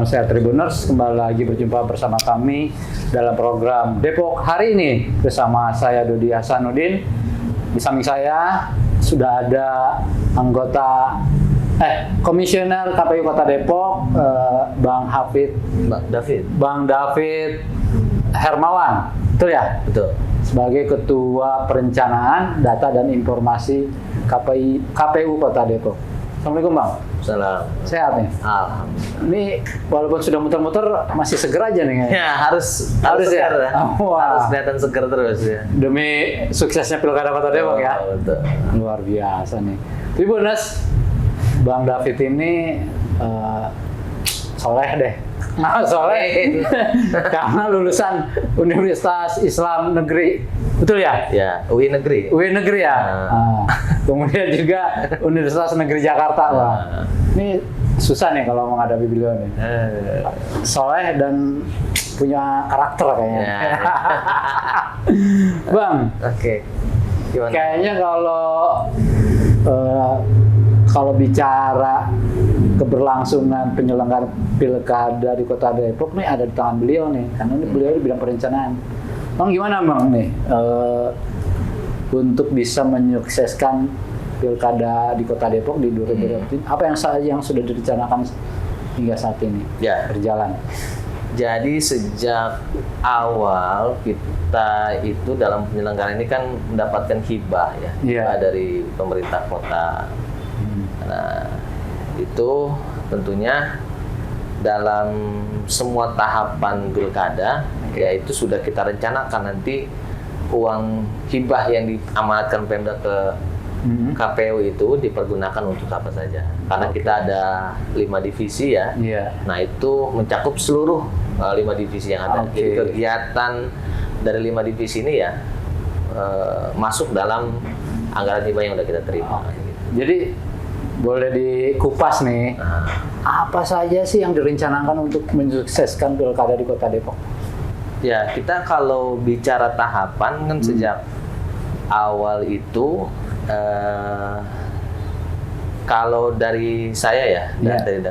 Salam sehat Tribuners, kembali lagi berjumpa bersama kami dalam program Depok Hari Ini bersama saya Dodi Hasanuddin. Di samping saya sudah ada anggota Komisioner KPU Kota Depok, Bang David Hermawan, betul ya? Betul. Sebagai Ketua Perencanaan Data dan Informasi KPU Kota Depok. Assalamualaikum Bang. Salam. Sehat nih? Alhamdulillah. Ini walaupun sudah muter-muter masih seger aja nih kayaknya. Ya harus ya? segar ya. Wah. Harus kelihatan segar terus ya. Demi suksesnya Pilkada Kota Depok ya. Betul. Luar biasa nih. Tribuners, Bang David ini soleh deh. Nah, soleh karena lulusan Universitas Islam Negeri, betul ya? Ya, UI Negeri. UI Negeri ya. Kemudian juga Universitas Negeri Jakarta, Bang. Ini susah nih kalau menghadapi beliau nih. Soleh dan punya karakter kayaknya. Ya. Bang. Oke. Gimana? Kayaknya kalau bicara keberlangsungan penyelenggaraan pilkada di Kota Depok nih ada di tangan beliau nih, karena ini beliau di bidang perencanaan. Bang, gimana Bang nih untuk bisa menyukseskan pilkada di Kota Depok di 2020? Apa yang sudah direncanakan hingga saat ini berjalan? Jadi sejak awal kita itu dalam penyelenggaraan ini kan mendapatkan hibah hibah dari pemerintah kota. Nah, itu tentunya dalam semua tahapan pilkada yaitu sudah kita rencanakan nanti uang hibah yang diamanatkan Pemda ke KPU itu dipergunakan untuk apa saja. Karena kita ada 5 divisi ya. Nah, itu mencakup seluruh 5 divisi yang ada. Jadi kegiatan dari 5 divisi ini ya masuk dalam anggaran hibah yang sudah kita terima. Jadi boleh dikupas nih, apa saja sih yang direncanakan untuk mensukseskan pilkada di Kota Depok? Ya, kita kalau bicara tahapan kan sejak awal itu kalau dari saya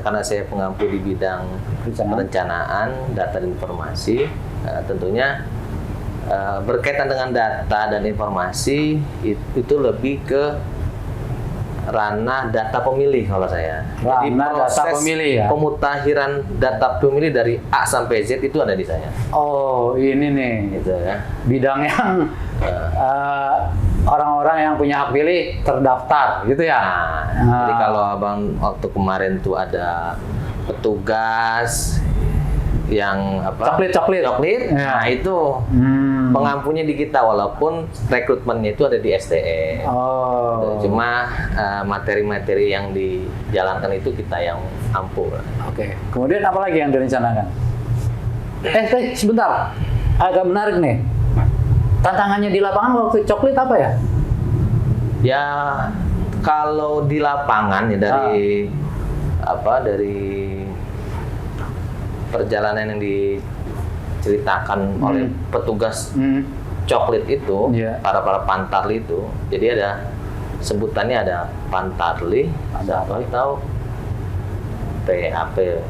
karena saya pengampu di bidang perencanaan, data dan informasi, tentunya berkaitan dengan data dan informasi itu lebih ke ranah data pemilih kalau saya. Jadi proses data pemilih ya? Pemutakhiran data pemilih dari A sampai Z itu ada di saya. Oh, ini nih. Gitu ya. Bidang yang orang-orang yang punya hak pilih terdaftar, gitu ya? Jadi kalau Abang waktu kemarin tuh ada petugas yang coklit. Nah, itu pengampunya di kita walaupun rekrutmennya itu ada di STE. Cuma materi-materi yang dijalankan itu kita yang ampu. Kemudian apa lagi yang direncanakan? Sebentar. Agak menarik nih. Tantangannya di lapangan waktu coklit apa ya? Ya, kalau di lapangan ya dari perjalanan yang diceritakan oleh petugas coklit itu, para pantarli itu. Jadi ada sebutannya, ada pantarli, ada apa tahu PAP,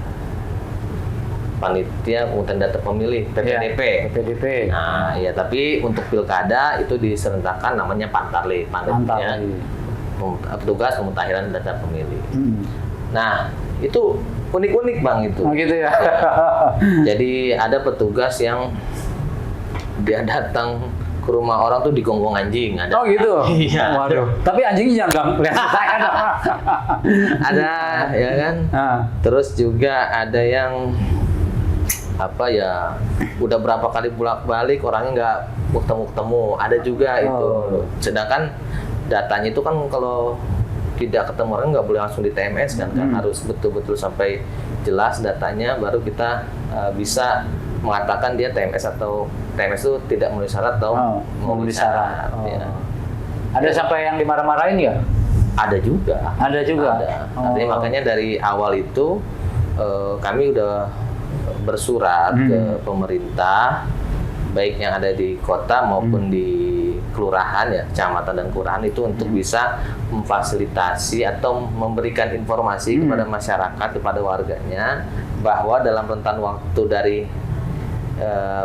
panitia penghutang data pemilih, PPDP. Nah, ya tapi untuk pilkada itu diserentakkan namanya pantarli, panitia petugas pemutakhiran data pemilih. Nah, itu unik-unik Bang itu. Gitu ya. Jadi ada petugas yang dia datang ke rumah orang tuh digonggong anjing. Ada. Oh gitu. Iya. Waduh. Tapi anjingnya jangan kelihatan saya. Ada ya kan. Terus juga ada yang udah berapa kali bolak-balik orangnya nggak ketemu. Ada juga itu. Sedangkan datanya itu kan kalau tidak ketemu orang nggak boleh langsung di TMS kan harus betul-betul sampai jelas datanya baru kita bisa mengatakan dia TMS atau TMS itu tidak memenuhi syarat atau memenuhi syarat. Ya. Ada sampai yang dimarah-marahin ya? Ada juga. Artinya makanya dari awal itu kami udah bersurat ke pemerintah baik yang ada di kota maupun di kelurahan ya, kecamatan dan kelurahan itu untuk bisa memfasilitasi atau memberikan informasi kepada masyarakat, kepada warganya bahwa dalam rentan waktu dari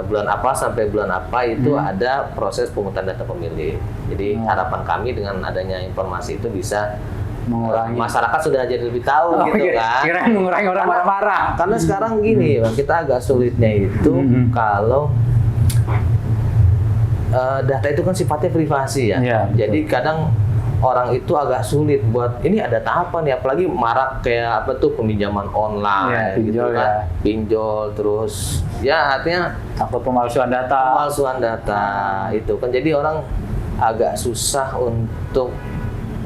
bulan apa sampai bulan apa itu ada proses pemungutan data pemilih. Jadi harapan kami dengan adanya informasi itu bisa mengurangi. Masyarakat sudah jadi lebih tahu gitu kan. Kirain mengurangi orang marah-marah. Karena sekarang gini, Bang, kita agak sulitnya itu kalau data itu kan sifatnya privasi ya. Iya, Jadi kadang orang itu agak sulit buat ini ada tahapan ya, apalagi marak kayak apa tuh peminjaman online gitu pinjol, kan. Pinjol terus ya artinya Takut pemalsuan data. pemalsuan data itu kan jadi orang agak susah untuk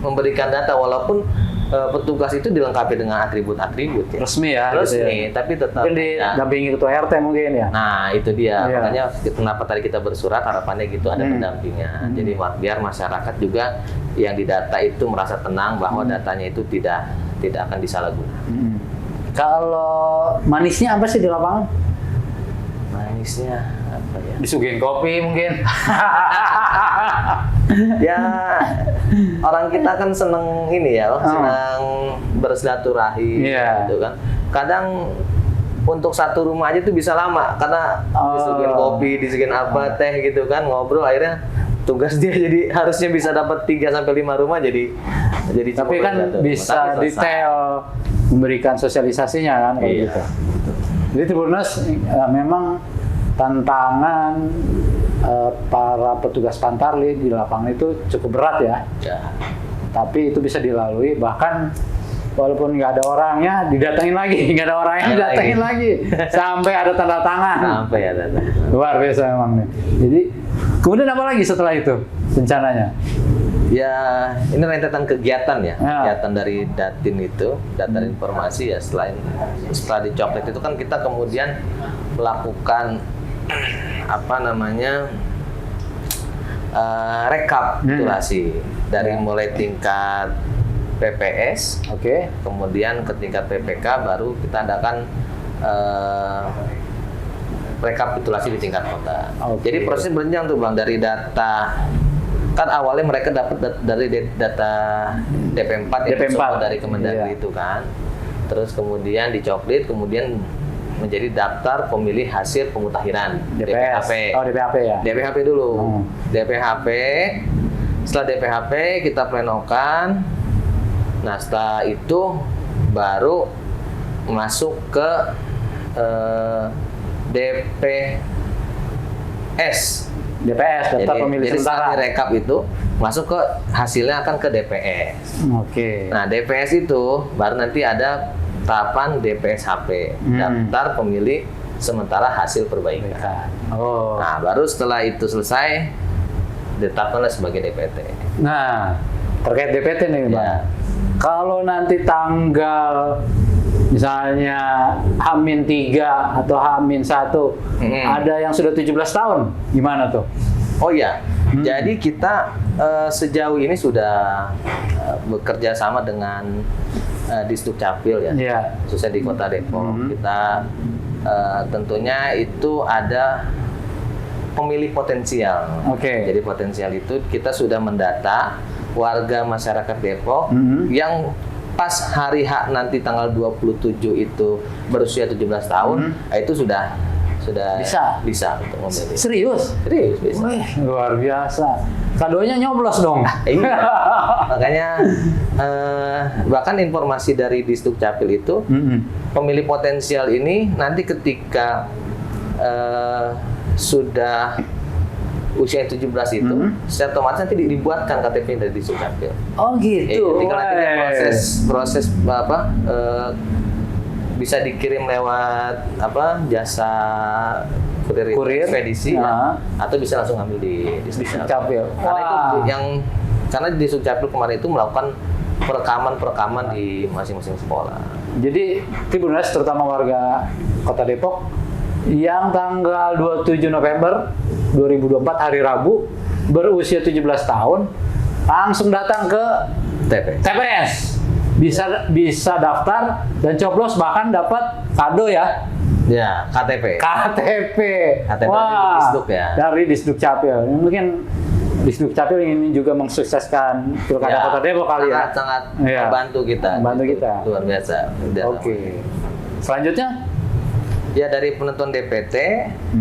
memberikan data walaupun petugas itu dilengkapi dengan atribut-atribut ya. Resmi ya. Resmi, gitu ya. tapi tetap Mungkin didampingi ketua RT mungkin ya. Nah, itu dia. Iya. Makanya kenapa tadi kita bersurat harapannya gitu ada pendampingan. Jadi biar masyarakat juga yang didata itu merasa tenang bahwa datanya itu tidak akan disalahgunakan. Kalau manisnya apa sih di lapangan? Manisnya apa ya? Disuguhin kopi mungkin. Ya orang kita kan seneng ini ya, senang bersilaturahmi gitu kan. Kadang untuk satu rumah aja tuh bisa lama karena disuguhin kopi, disuguhin apa teh gitu kan, ngobrol akhirnya tugas dia jadi harusnya bisa dapat 3 sampai 5 rumah jadi tapi kan bisa detail memberikan sosialisasinya kan kalau gitu. Jadi Tribuners memang tantangan para petugas Pantarlih di lapangan itu cukup berat ya. Tapi itu bisa dilalui, bahkan walaupun nggak ada orangnya didatengin lagi, nggak ada orangnya didatengin lagi sampai ada tanda tangan. Sampai ada tanda tangan. Luar biasa memang nih. Jadi kemudian apa lagi setelah itu rencananya? Ya, ini rentetan kegiatan ya, kegiatan dari Datin itu, data informasi ya. Setelah dicoklit itu kan kita kemudian melakukan apa namanya rekapitulasi dari mulai tingkat PPS, kemudian ke tingkat PPK baru kita adakan rekapitulasi di tingkat kota. Jadi proses berjenjang tuh Bang, dari data kan awalnya mereka dapat dari data DP4 ya, dari Kemendagri itu kan. Terus kemudian dicoklit, kemudian menjadi daftar pemilih hasil pemutakhiran DPHP. Oh, DPHP ya. DPHP dulu. DPHP. Setelah DPHP kita plenokan. Nah, setelah itu baru masuk ke DPS, daftar pemilih sementara. Jadi rekap itu masuk ke hasilnya akan ke DPS. Nah, DPS itu baru nanti ada tahapan DPSHP, daftar pemilih sementara hasil perbaikan. Nah, baru setelah itu selesai ditetapkanlah sebagai DPT. Nah, terkait DPT nih, Bang. Kalau nanti tanggal misalnya H-3 atau H-1 ada yang sudah 17 tahun, gimana tuh? Oh iya, jadi kita sejauh ini sudah bekerja sama dengan Disduk Capil ya, khususnya di Kota Depok. Kita tentunya itu ada pemilih potensial. Jadi potensial itu kita sudah mendata warga masyarakat Depok yang pas hari H nanti tanggal 27 itu berusia 17 tahun, itu sudah bisa untuk memilih. Serius bisa. Wih, luar biasa. Kadonya nyoblos dong. Iya. Makanya bahkan informasi dari Disduk Capil itu pemilih potensial ini nanti ketika sudah usia 17 itu secara otomatis nanti dibuatkan KTP dari Disduk Capil. Oh gitu. Tinggal nanti proses apa bisa dikirim lewat jasa kurir ekspedisi atau bisa langsung ambil di Disduk Capil. Karena itu karena di Disduk Capil kemarin itu melakukan perekaman di masing-masing sekolah. Jadi Tribuners terutama warga Kota Depok yang tanggal 27 November 2024 hari Rabu berusia 17 tahun langsung datang ke TPS. Bisa daftar dan coblos, bahkan dapat kado ya. Ya, KTP. KTP. Wah, dari Disduk ya. Dari Disduk Capil. Mungkin di Dukcapil ingin juga mensukseskan Pilkada Kota Depok kali ya. Sangat Iya. membantu kita. Membantu gitu. kita. Luar biasa. Oke. Selanjutnya Ya dari penentuan DPT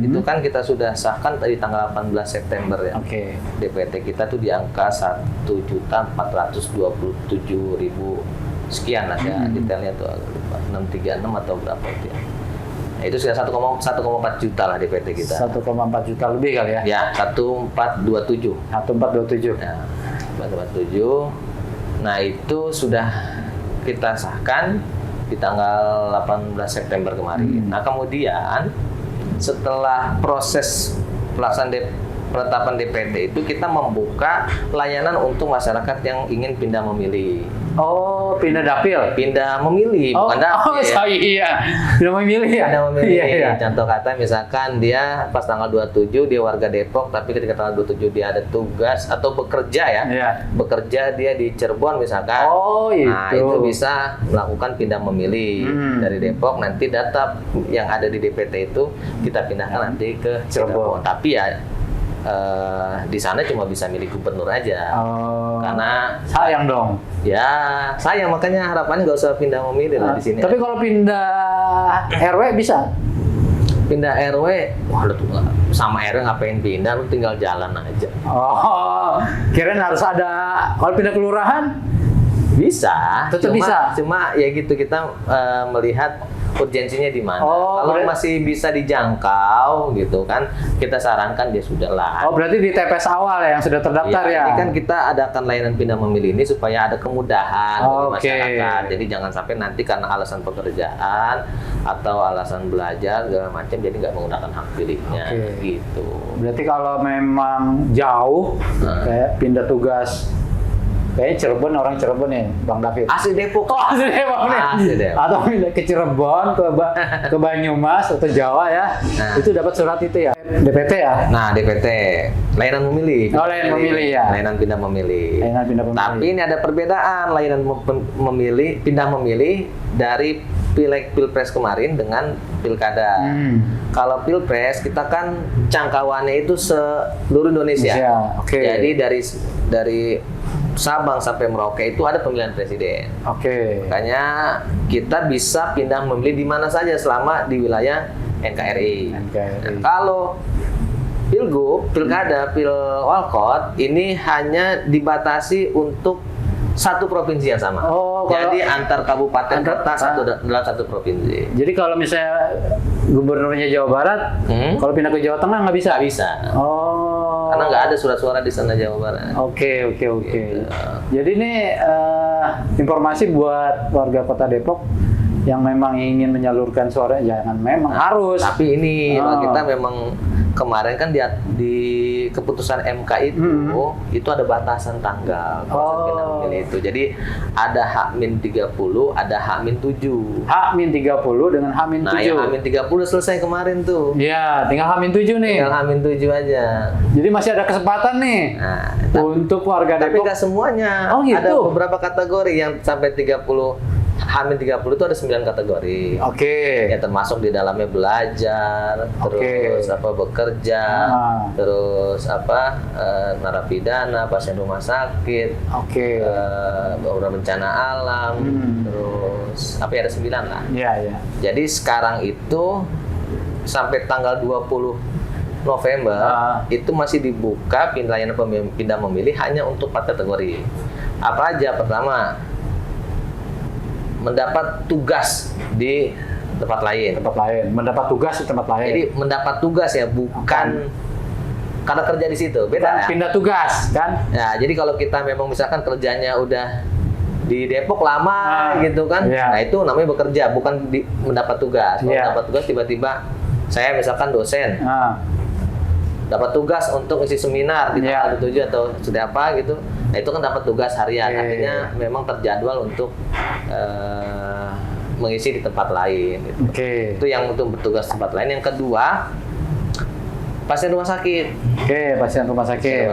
itu kan kita sudah sahkan tadi tanggal 18 September ya. Oke. DPT kita tuh di angka 1.427.000 sekian lah ya, detailnya tuh 636 atau berapa itu ya. Nah, itu sudah 1,4 juta lah DPT kita. 1,4 juta lebih kali ya. Ya, 1427. 1427. Ya, 1427. Nah, itu sudah kita sahkan di tanggal 18 September kemarin. Nah, kemudian setelah proses pelaksanaan penetapan DPT itu kita membuka layanan untuk masyarakat yang ingin pindah memilih. Oh, pindah dapil. Pindah memilih, Oh, bukan dapil. iya. Pindah memilih ya. Pindah memilih. Iya, iya. Contoh kata misalkan dia pas tanggal 27 dia warga Depok, tapi ketika tanggal 27 dia ada tugas atau bekerja ya. Iya. Bekerja dia di Cirebon misalkan. Oh, Nah, itu. itu bisa melakukan pindah memilih dari Depok. Nanti data yang ada di DPT itu kita pindahkan nanti ke Cirebon. Tapi ya di sana cuma bisa milih gubernur aja. Oh. Karena Sayang dong. ya sayang, makanya harapannya nggak usah pindah memilih lah di sini. Tapi kalau pindah RW bisa? Pindah RW, wah lu tuh sama RW ngapain pindah, lu tinggal jalan aja. Oh, kirain harus ada. Kalau pindah kelurahan? Bisa, Tetap cuma, bisa? Cuma ya gitu kita melihat urgensinya di mana. Oh, kalau berarti- masih bisa dijangkau gitu kan, kita sarankan ya sudahlah. Oh, berarti di TPS awal ya yang sudah terdaftar ya? Ini kan kita adakan layanan pindah memilih ini supaya ada kemudahan bagi Oke. masyarakat. Jadi jangan sampai nanti karena alasan pekerjaan atau alasan belajar segala macam jadi nggak menggunakan hak pilihnya Oke. gitu. Berarti kalau memang jauh, kayak pindah tugas, kayaknya Cirebon, orang Cirebon ya, Bang David. Asli Depok. Oh, asli Depok nih. Asli Depok. Atau pindah ke Cirebon, ke Banyumas atau Jawa ya, itu dapat surat itu ya, DPT ya. Nah, DPT, layanan memilih. Oh, layanan memilih ya. Layanan pindah memilih. Layanan pindah memilih. Tapi ini ada perbedaan layanan memilih, pindah memilih dari Pileg Pilpres kemarin dengan Pilkada. Kalau Pilpres kita kan jangkauannya itu seluruh Indonesia. Oke. Jadi dari Sabang sampai Merauke itu ada pemilihan presiden. Oke. Makanya kita bisa pindah memilih di mana saja selama di wilayah NKRI. NKRI. Kalau Pilgub, Pilkada, Pilwalkot ini hanya dibatasi untuk satu provinsi yang sama. Oh, kalau- jadi antar kabupaten kota dalam satu provinsi. Jadi kalau misalnya gubernurnya Jawa Barat, kalau pindah ke Jawa Tengah nggak bisa? Nggak bisa. Oh. Karena nggak ada surat suara di sana Jawa Barat. Oke. Gitu. Jadi ini informasi buat warga Kota Depok yang memang ingin menyalurkan suara, jangan memang harus. Tapi ini Oh. kita memang kemarin kan di keputusan MK itu ada batasan tanggal proses pindah memilih itu. Jadi ada H-30, ada H-7. H-30 dengan H-7. Nah, yang H-30 selesai kemarin tuh. Iya, tinggal H-7 nih. Tinggal H-7 aja. Jadi masih ada kesempatan nih Nah, untuk warga tapi Depok. nggak semuanya. Oh, gitu? Ada beberapa kategori yang sampai 30 H-30 itu ada 9 kategori. Oke. Ya termasuk di dalamnya belajar, terus bekerja, terus narapidana, pasien rumah sakit, Oke. bencana alam, terus ada 9 lah. Iya. Jadi sekarang itu sampai tanggal 20 November itu masih dibuka layanan pindah memilih hanya untuk 4 kategori. Apa aja? Pertama, mendapat tugas di tempat lain. Mendapat tugas di tempat lain. Jadi mendapat tugas ya, bukan karena kerja di situ. Beda ya. Pindah tugas kan? Ya, jadi kalau kita memang misalkan kerjanya udah di Depok lama gitu kan, nah itu namanya bekerja, bukan mendapat tugas. Kalau mendapat tugas tiba-tiba saya misalkan dosen, dapat tugas untuk isi seminar di tanggal 7 atau sudah apa gitu. Nah itu kan dapat tugas harian, artinya memang terjadwal untuk mengisi di tempat lain. Gitu. Itu yang untuk bertugas tempat lain. Yang kedua, pasien rumah sakit. Pasien rumah sakit.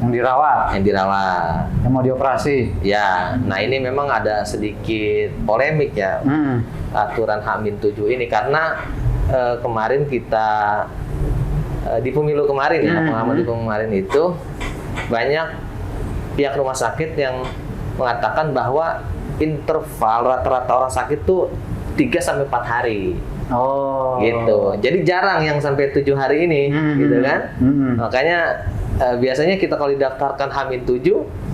Yang dirawat. Yang mau dioperasi. Ya, nah ini memang ada sedikit polemik ya aturan H-7 ini karena kemarin kita di pemilu kemarin ya, pengalaman di pemilu kemarin itu banyak pihak rumah sakit yang mengatakan bahwa interval rata-rata orang sakit tuh 3-4 hari. Oh. Gitu. Jadi jarang yang sampai 7 hari ini, gitu kan? Makanya biasanya kita kalau didaftarkan H-7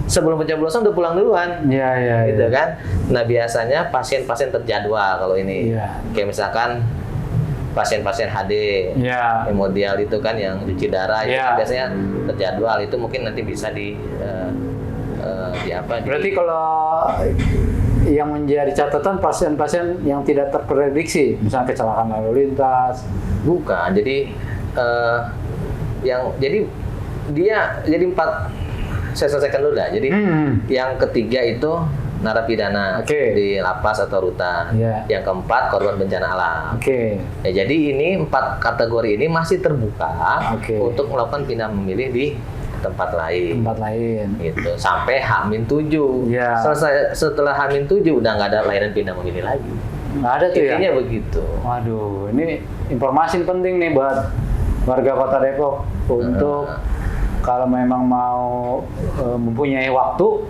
sebelum pencoblosan udah pulang duluan. Iya. Gitu kan? Nah, biasanya pasien-pasien terjadwal kalau ini. Kayak misalkan pasien-pasien HD, hemodial itu kan yang cuci darah itu kan biasanya terjadwal, itu mungkin nanti bisa Berarti kalau yang menjadi catatan pasien-pasien yang tidak terprediksi, misalnya kecelakaan lalu lintas. Bukan, jadi jadi 4. Saya selesaikan dulu dah. Jadi yang ketiga itu narapidana di lapas atau rutan. Yang keempat korban bencana alam. Ya, jadi ini 4 kategori ini masih terbuka untuk melakukan pindah memilih di tempat lain. Gitu. Sampai H-7. Selesai setelah H-7 udah nggak ada layanan pindah memilih lagi. Nggak ada tuh. Intinya begitu. Waduh, ini informasi penting nih buat warga Kota Depok untuk kalau memang mau mempunyai waktu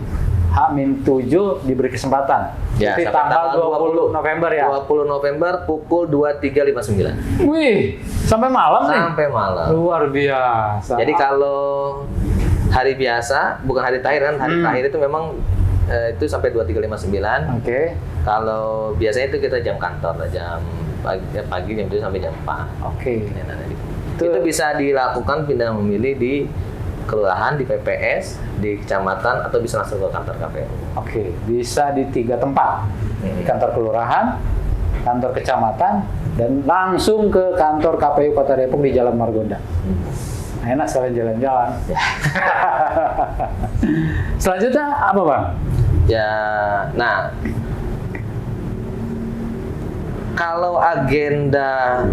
H-7 diberi kesempatan. Jadi tanggal 20 November ya. 20 November pukul 23.59. Wih, sampai malam nih. Sampai malam. Luar biasa. Jadi kalau hari biasa, bukan hari terakhir kan, hari terakhir itu memang itu sampai 23.59. Kalau biasanya itu kita jam kantor, jam pagi jam 7 sampai jam 4. Itu bisa dilakukan pindah memilih di kelurahan, di PPS, di kecamatan, atau bisa langsung ke kantor KPU. Bisa di 3 tempat. Di kantor kelurahan, kantor kecamatan, dan langsung ke kantor KPU Kota Depok di Jalan Margonda. Enak sekalian jalan-jalan. Selanjutnya apa, Bang? Nah, kalau agenda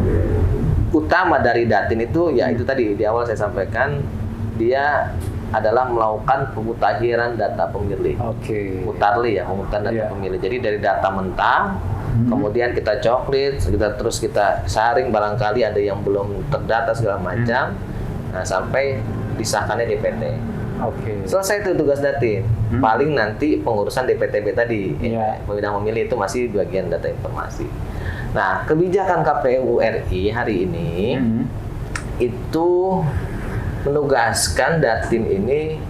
utama dari Datin itu ya itu tadi di awal saya sampaikan, dia adalah melakukan pemutakhiran data pemilih. Mutarli ya, pemutakhiran data pemilih. Jadi dari data mentah, kemudian kita coklit, terus kita saring, barangkali ada yang belum terdata segala macam. Nah, sampai disahkannya DPT. Selesai itu tugas Datin. Paling nanti pengurusan DPTB tadi, pemindah memilih itu masih bagian data informasi. Nah, kebijakan KPU RI hari ini itu menugaskan Datin ini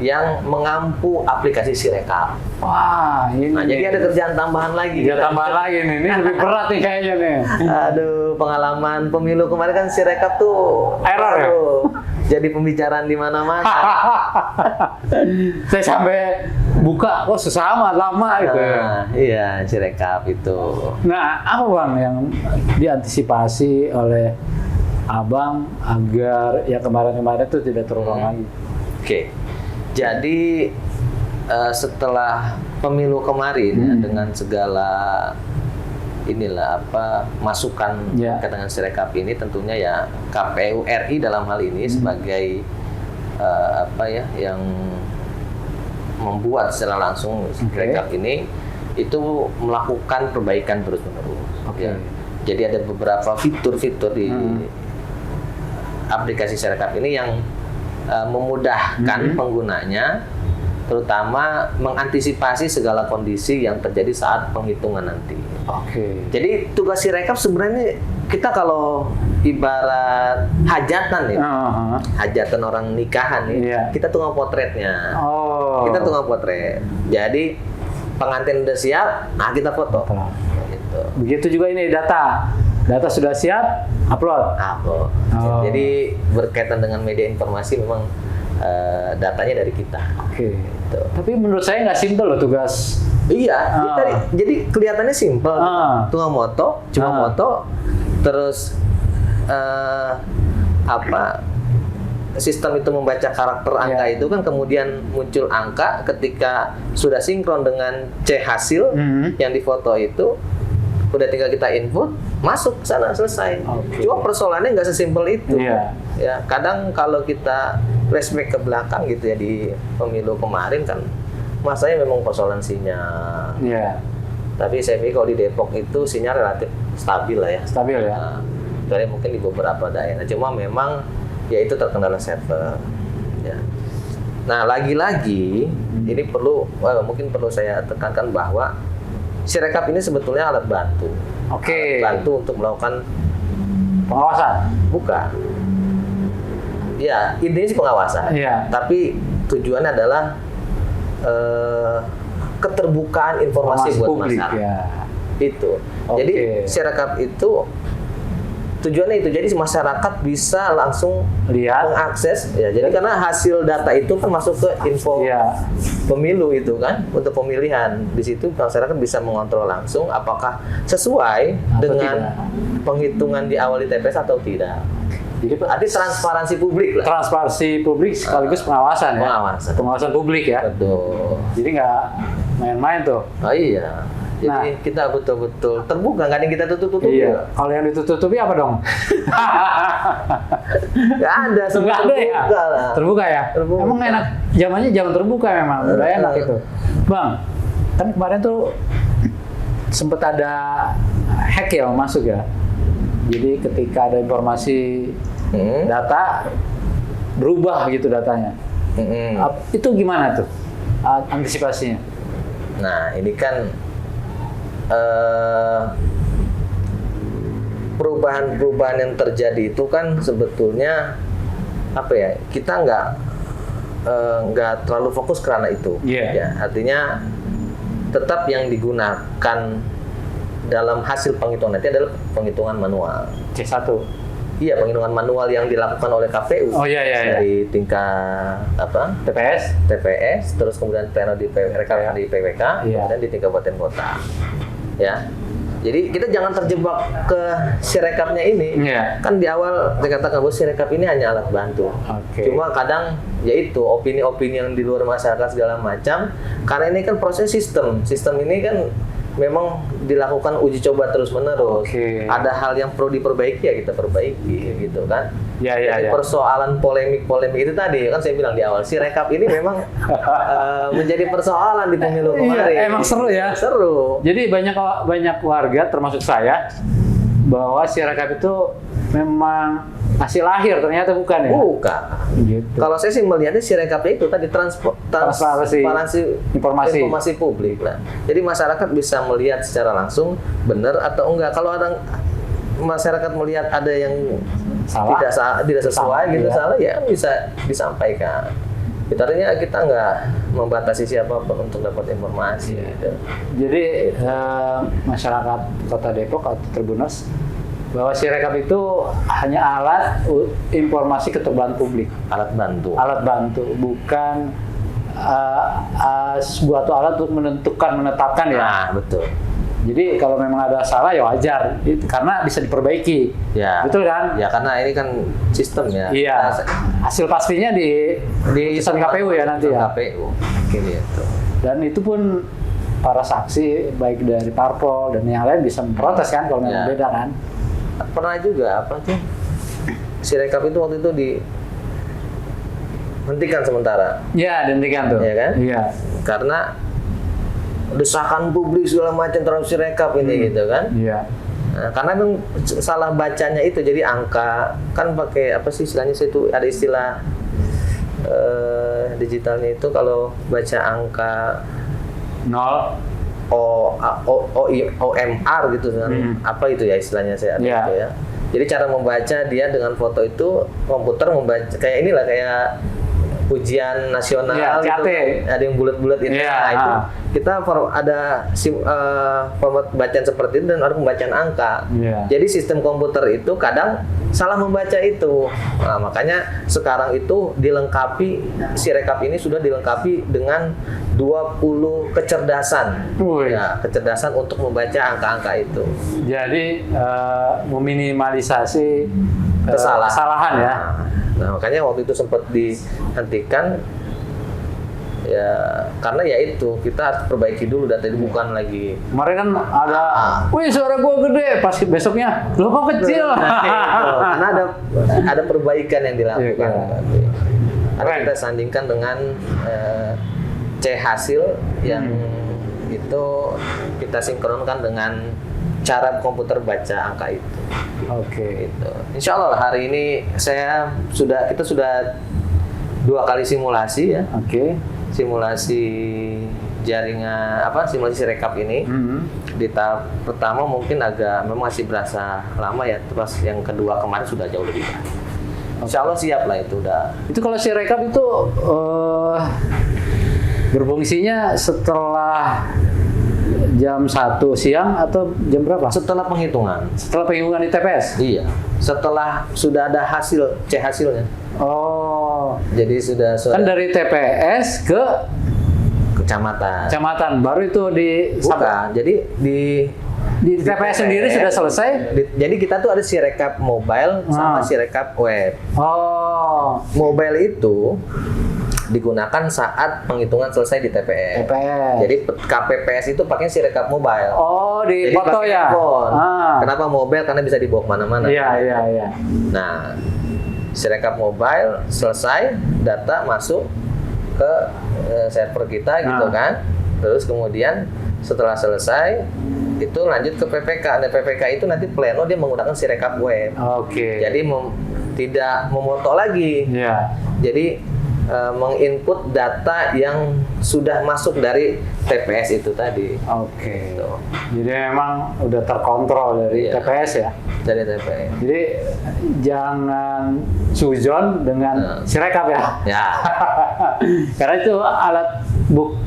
yang mengampu aplikasi Sirekap. Wah, ini. Nah, jadi ada kerjaan tambahan lagi. Tambahan lagi nih. Ini lebih berat nih kayaknya nih. Aduh, pengalaman pemilu kemarin kan Sirekap tuh error ya? Jadi pembicaraan di mana-mana. Saya sampai buka, kok sesama lama gitu. Iya, Sirekap itu. Nah, apa Bang yang diantisipasi oleh Abang agar yang kemarin-kemarin itu tidak terulang lagi? Jadi setelah pemilu kemarin dengan segala masukan dengan Sirekap ini, tentunya ya KPU RI dalam hal ini sebagai yang membuat secara langsung Sirekap ini itu melakukan perbaikan terus-menerus. Jadi ada beberapa fitur-fitur di aplikasi Sirekap ini yang memudahkan penggunanya, terutama mengantisipasi segala kondisi yang terjadi saat penghitungan nanti. Jadi tugas Sirekap sebenarnya kita kalau ibarat hajatan ya, hajatan orang nikahan nih, kita tunggu potretnya. Kita tunggu potret. Jadi pengantin udah siap, kita foto. Gitu. Begitu juga ini data sudah siap, upload. Jadi berkaitan dengan media informasi memang datanya dari kita. Gitu. Tapi menurut saya nggak simpel loh tugas. Iya, jadi kelihatannya simpel. Tunggu moto, cuma moto, terus sistem itu membaca karakter angka itu kan, kemudian muncul angka ketika sudah sinkron dengan C hasil yang difoto itu, udah tinggal kita input, masuk ke sana, selesai. Cuma persoalannya nggak sesimpel itu. Ya, kadang kalau kita flashback ke belakang gitu ya, di pemilu kemarin kan masanya memang persoalan sinyal. Tapi saya pikir kalau di Depok itu sinyal relatif stabil lah ya. Kecuali mungkin di beberapa daerah. Cuma memang ya itu terkendala server. Ya. Nah, lagi-lagi ini mungkin perlu saya tekankan bahwa Sirekap ini sebetulnya alat bantu. Oke. Alat bantu untuk melakukan Pengawasan. bukan. Ya, intinya sih pengawasan. Iya. Tapi tujuannya adalah keterbukaan informasi buat publik masyarakat. ya. Itu. Oke. Jadi Sirekap itu tujuannya itu, jadi masyarakat bisa langsung Lihat. mengakses ya. Jadi karena hasil data itu kan masuk ke info Iya. pemilu itu kan, untuk pemilihan. Di situ masyarakat bisa mengontrol langsung apakah sesuai Atau dengan tidak. penghitungan di awal di TPS atau tidak. Jadi Arti transparansi publik lah. transparansi publik sekaligus pengawasan ya. Pengawasan. Pengawasan publik ya. Betul. Jadi nggak main-main tuh. Oh iya. Jadi Nah. kita betul-betul terbuka, nggak ada yang kita tutup-tutupi. Iya. Kalau yang ditutup-tutupi apa dong? Nggak ada, semua Nggak ada ya? terbuka lah. Terbuka ya? Terbuka. Emang enak, zamannya zaman terbuka memang, udah enak itu. Bang, kan kemarin tuh sempet ada hack ya masuk ya. Jadi ketika ada informasi data, berubah gitu datanya. Itu gimana tuh antisipasinya? Nah, ini kan perubahan-perubahan yang terjadi itu kan sebetulnya apa ya, kita nggak terlalu fokus karena itu. Iya. Ya, artinya tetap yang digunakan dalam hasil penghitungan nanti adalah penghitungan manual. C1. Iya, penghitungan manual yang dilakukan oleh KPU. Oh iya. Dari tingkat TPS, terus kemudian pleno di PWK, Iya. kemudian di tingkat kabupaten kota. Ya. Jadi kita jangan terjebak ke Sirekapnya ini. Iya. Kan di awal saya katakan bahwa Sirekap ini hanya alat bantu. Oke. Cuma kadang yaitu opini-opini yang di luar masyarakat segala macam, karena ini kan proses sistem. Sistem ini kan memang dilakukan uji coba terus-menerus. Oke. Ada hal yang perlu diperbaiki ya kita perbaiki gitu kan. Iya. Jadi persoalan polemik itu tadi kan saya bilang di awal, Sirekap ini memang menjadi persoalan di pemilu kemarin. Iya, emang seru ya. Seru. Jadi banyak warga termasuk saya bahwa Sirekap itu memang hasil lahir, ternyata bukan ya? Bukan. Gitu. Kalau saya sih melihatnya Sirekapnya itu tadi transparansi informasi publik lah. Jadi masyarakat bisa melihat secara langsung benar atau enggak. Kalau ada masyarakat melihat ada yang tidak sesuai gitu, salah ya bisa disampaikan. Artinya kita nggak membatasi siapapun untuk dapat informasi. Gitu. Jadi masyarakat Kota Depok atau Tribuners bahwa Sirekap itu hanya alat informasi keterbukaan publik. Alat bantu. Alat bantu, bukan sebuah alat untuk menetapkan ya. Nah, betul. Jadi kalau memang ada salah ya wajar, karena bisa diperbaiki. Ya. Betul kan? Ya karena ini kan sistem ya. Iya. Hasil pastinya di putusan KPU ya nanti ya. KPU. Gitu. Dan itu pun para saksi baik dari parpol dan yang lain bisa memprotes kan kalau memang beda kan. Pernah juga apa tuh? Sirekap itu waktu itu dihentikan sementara. Iya, dihentikan tuh. Iya kan? Iya. Karena desakan publik segala macam terhadap Sirekap ini gitu kan. Iya. Nah, karena memang salah bacanya itu, jadi angka kan pakai apa sih istilahnya, itu ada istilah digitalnya itu kalau baca angka 0 OMR gitu kan. Apa itu ya istilahnya saya ada itu ya. Jadi cara membaca dia dengan foto itu, komputer membaca kayak inilah, kayak ujian nasional gitu. Ada yang bulat-bulat itu. Nah, itu kita ada format bacaan seperti itu dan ada pembacaan angka. Jadi sistem komputer itu kadang salah membaca itu. Nah, makanya sekarang itu dilengkapi, Sirekap ini sudah dilengkapi dengan 20 kecerdasan. Ya, kecerdasan untuk membaca angka-angka itu. Jadi meminimalisasi kesalahan ya. Nah, makanya waktu itu sempat dihentikan ya, karena ya itu kita harus perbaiki dulu data itu, bukan lagi. Kemarin kan ada, wih suara gua gede, pas besoknya lo kok kecil. Karena ada perbaikan yang dilakukan. Karena kita sandingkan dengan C hasil yang itu kita sinkronkan dengan cara komputer baca angka itu. Oke. Gitu. Insya Allah hari ini kita sudah 2 kali simulasi ya. Oke. Simulasi jaringan simulasi rekap ini. Di tahap pertama mungkin memang masih berasa lama ya, terus yang kedua kemarin sudah jauh lebih baik. Insya Allah siap lah itu udah. Itu kalau si rekap itu berfungsinya setelah jam 1 siang atau jam berapa? Setelah penghitungan. Setelah penghitungan di TPS? Iya. Setelah sudah ada hasilnya. Oh. Jadi sudah Kan dari TPS ke kecamatan. Baru itu Bukan. Jadi di TPS sendiri sudah selesai? Jadi kita tuh ada Sirekap mobile sama Sirekap web. Oh. Mobile itu digunakan saat penghitungan selesai di TPS. Jadi KPPS itu pakai Sirekap mobile. Oh, di Jadi foto pakai ya? handphone. Kenapa mobile? Karena bisa dibawa kemana-mana. Iya. Nah, Sirekap mobile selesai, data masuk ke server kita gitu kan. Terus kemudian setelah selesai itu lanjut ke PPK. Nah, PPK itu nanti pleno dia menggunakan Sirekap web. Oke. Jadi tidak memoto lagi. Iya. Jadi menginput data yang sudah masuk dari TPS itu tadi. Oke. Gitu. Jadi memang udah terkontrol dari TPS ya? Dari TPS. Jadi jangan suzon dengan Sirekap ya? Ya. Karena itu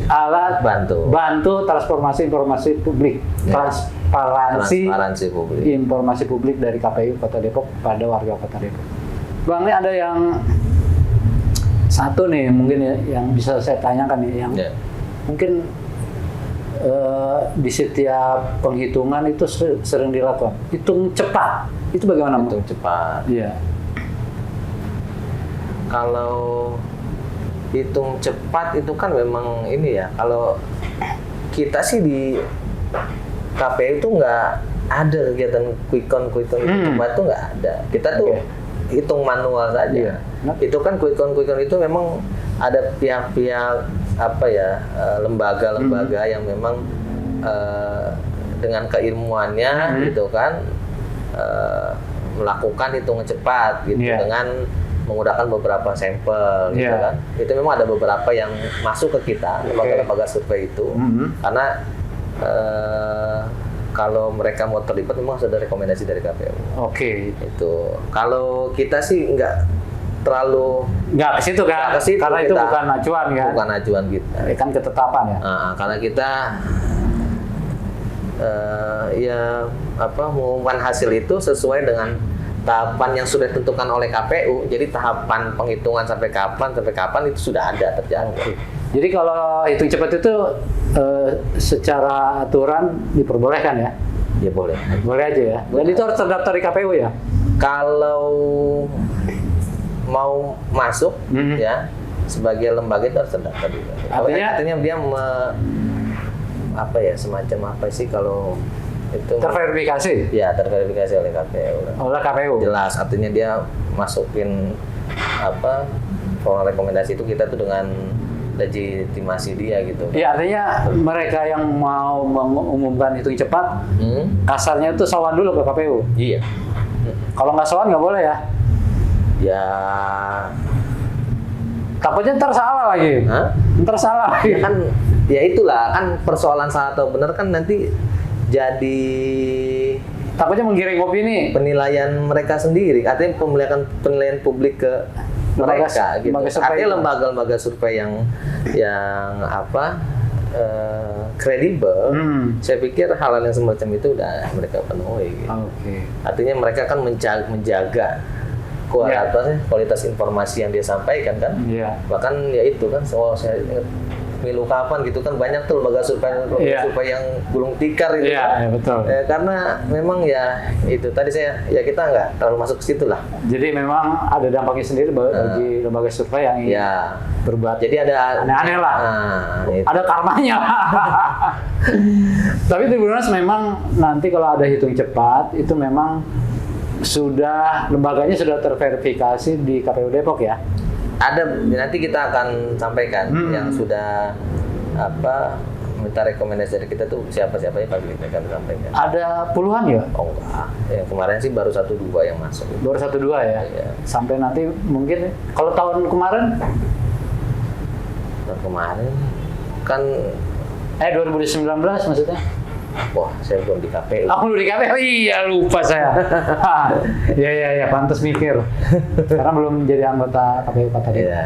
alat bantu transformasi informasi publik, transparansi publik, informasi publik dari KPU Kota Depok pada warga Kota Depok. Bang, ini ada yang satu nih mungkin ya, yang bisa saya tanyakan nih, yang mungkin di setiap penghitungan itu sering dilakukan. Hitung cepat, itu bagaimana? Hitung cepat. Iya. Kalau hitung cepat itu kan memang ini ya. Kalau kita sih di KPU itu nggak ada kegiatan quick count cepat itu nggak ada. Kita tuh hitung manual saja. Itu kan quick count itu memang ada pihak-pihak lembaga-lembaga yang memang dengan keilmuannya gitu kan melakukan hitungan cepat gitu dengan menggunakan beberapa sampel gitu kan. Itu memang ada beberapa yang masuk ke kita lembaga-lembaga survei itu karena kalau mereka mau terlibat memang sudah rekomendasi dari KPU. Oke. Itu kalau kita sih nggak ke situ kan? Karena itu bukan acuan kan? Bukan acuan kita. Kan ketetapan ya. Karena kita mengumumkan hasil itu sesuai dengan tahapan yang sudah ditentukan oleh KPU. Jadi tahapan penghitungan sampai kapan itu sudah ada terjadi. Jadi kalau hitung cepat itu secara aturan diperbolehkan ya? Ya boleh. Boleh aja ya. Dan itu harus terdaftar di KPU ya? Kalau mau masuk ya sebagai lembaga itu harus terdaftar di KPU. Artinya dia semacam apa sih kalau itu terverifikasi? Ya, terverifikasi oleh KPU. Oleh KPU. Jelas, artinya dia masukin formulir rekomendasi itu kita tuh dengan legitimasi dia gitu. Iya, artinya mereka yang mau mengumumkan hitung cepat, kasarnya itu sowan dulu ke KPU. Iya. Kalau nggak sowan nggak boleh ya? Ya. Takutnya ntar salah lagi. Ntar salah lagi. Ya kan, ya itulah kan persoalan salah atau benar kan nanti jadi takutnya menggiring opini. Penilaian mereka sendiri, artinya penilaian publik ke mereka gitu. Artinya lembaga-lembaga survei yang kredibel, saya pikir hal-hal yang semacam itu udah mereka penuhi. Gitu. Artinya mereka kan menjaga kualitas informasi yang dia sampaikan kan. Bahkan ya itu kan saya ingat Milu kapan gitu kan banyak tuh lembaga survei yang gulung tikar itu. Iya, betul. Karena memang ya itu tadi kita nggak terlalu masuk ke situ lah. Jadi memang ada dampaknya sendiri bagi lembaga survei yang berbuat. Jadi ada aneh-aneh lah. Ada karmanya. Tapi Tribuners memang nanti kalau ada hitung cepat itu memang lembaganya sudah terverifikasi di KPU Depok ya. Ada, nanti kita akan sampaikan yang sudah minta rekomendasi dari kita tuh siapa-siapa ya Pak Gita kami sampaikan. Ada puluhan ya? Oh enggak, yang kemarin sih baru 1-2 yang masuk. Baru 1-2 ya? Iya. Sampai nanti mungkin, kalau tahun kemarin? Tahun kemarin kan 2019 maksudnya? wah saya belum di KPU. Aku belum di KPU, oh, iya lupa saya. Iya, pantas mikir. Karena belum jadi anggota KPU Kota Depok. Iya.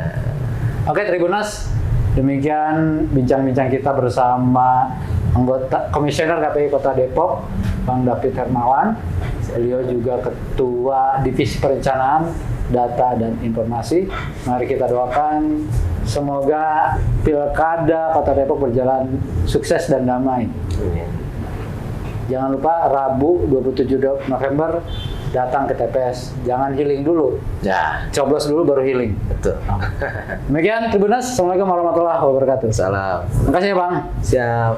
Oke Tribunas, demikian bincang-bincang kita bersama anggota Komisioner KPU Kota Depok, Bang David Hermawan. Beliau juga Ketua Divisi Perencanaan, Data dan Informasi. Mari kita doakan semoga Pilkada Kota Depok berjalan sukses dan damai. Jangan lupa Rabu 27 November datang ke TPS. Jangan healing dulu. Ya, Coblos dulu baru healing. betul. Demikian Tribunas, Assalamualaikum warahmatullahi wabarakatuh. Salam. Terima kasih ya Bang. Siap.